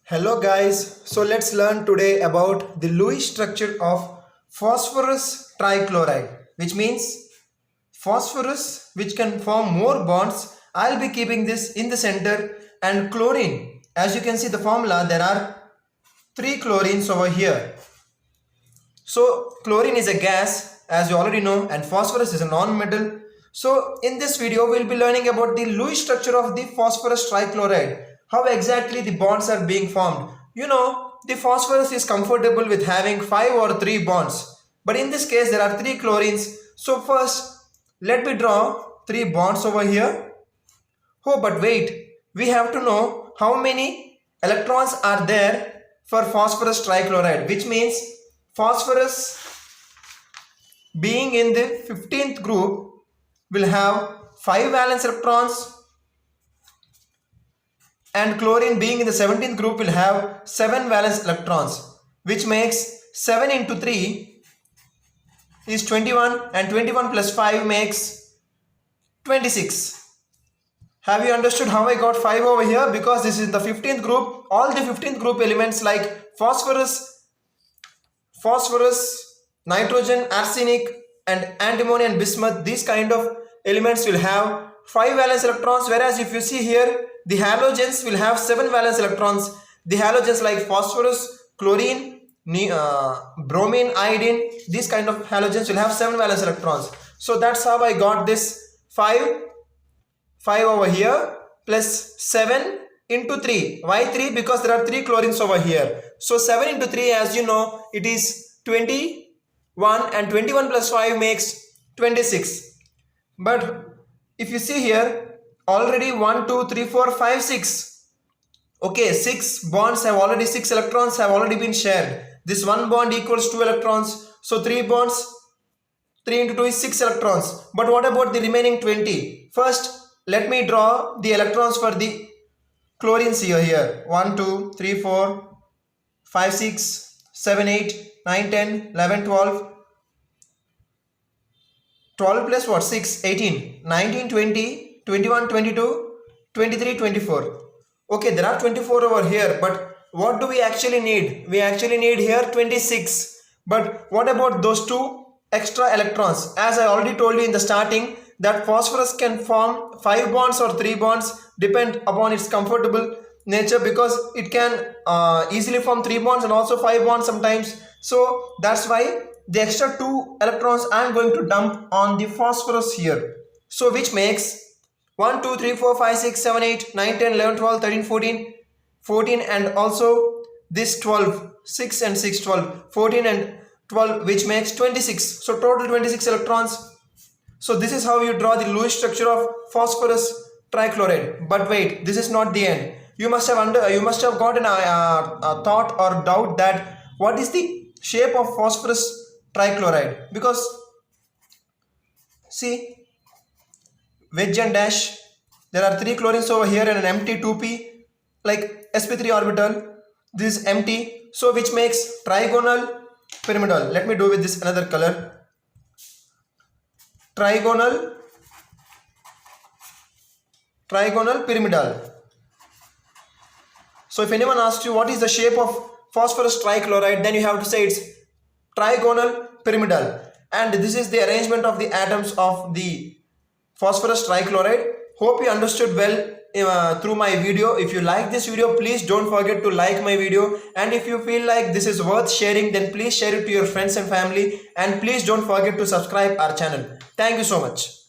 Hello guys, so let's learn today about the Lewis structure of phosphorus trichloride, which means phosphorus which can form more bonds. I'll be keeping this in the center, and chlorine, as you can see the formula, there are three chlorines over here. So chlorine is a gas, as you already know, and phosphorus is a non-metal. So in this video we'll be learning about the Lewis structure of the phosphorus trichloride. How exactly the bonds are being formed. You know, the phosphorus is comfortable with having 5 or 3 bonds, but in this case there are 3 chlorines. So first let me draw 3 bonds over here. Oh, but wait, we have to know how many electrons are there for phosphorus trichloride, which means phosphorus being in the 15th group will have 5 valence electrons, and chlorine being in the 17th group will have 7 valence electrons, which makes 7 into 3 is 21, and 21 plus 5 makes 26. Have you understood how I got 5 over here? Because this is the 15th group. All the 15th group elements like phosphorus, nitrogen, arsenic, and antimony and bismuth, these kind of elements will have 5 valence electrons, whereas if you see here, the halogens will have 7 valence electrons. The halogens like phosphorus, chlorine, bromine, iodine, these kind of halogens will have 7 valence electrons. So that's how I got this 5 over here plus 7 into 3. Why 3? Because there are 3 chlorines over here. So 7 into 3, as you know, it is 21, and 21 plus 5 makes 26. But if you see here, already 1, 2, 3, 4, 5, 6. Okay, 6 bonds have already, 6 electrons have already been shared. This one bond equals 2 electrons. So 3 bonds, 3 into 2 is 6 electrons. But what about the remaining 20? First, let me draw the electrons for the chlorines here. 1, 2, 3, 4, 5, 6, 7, 8, 9, 10, 11, 12. 12 plus what? 6, 18, 19, 20, 21, 22, 23, 24. Okay, there are 24 over here, but what do we actually need? We actually need here 26. But what about those 2 extra electrons? As I already told you in the starting, that phosphorus can form 5 bonds or 3 bonds, depend upon its comfortable nature, because it can easily form 3 bonds and also 5 bonds sometimes. So that's why the extra 2 electrons I am going to dump on the phosphorus here. So which makes 1, 2, 3, 4, 5, 6, 7, 8, 9, 10, 11, 12, 13, 14, and also this 12, 6 and 6, 12, 14 and 12, which makes 26. So total 26 electrons. So this is how you draw the Lewis structure of phosphorus trichloride. But wait, this is not the end. You must have gotten a thought or doubt that what is the shape of phosphorus trichloride, because see, wedge and dash, there are 3 chlorines over here and an empty 2p like sp3 orbital. This is empty, so which makes trigonal pyramidal. Let me do with this another color. Trigonal pyramidal. So if anyone asks you what is the shape of phosphorus trichloride, then you have to say it's trigonal pyramidal. And this is the arrangement of the atoms of the phosphorus trichloride. Hope you understood well through my video. If you like this video, please don't forget to like my video, and if you feel like this is worth sharing, then please share it to your friends and family, and please don't forget to subscribe our channel. Thank you so much.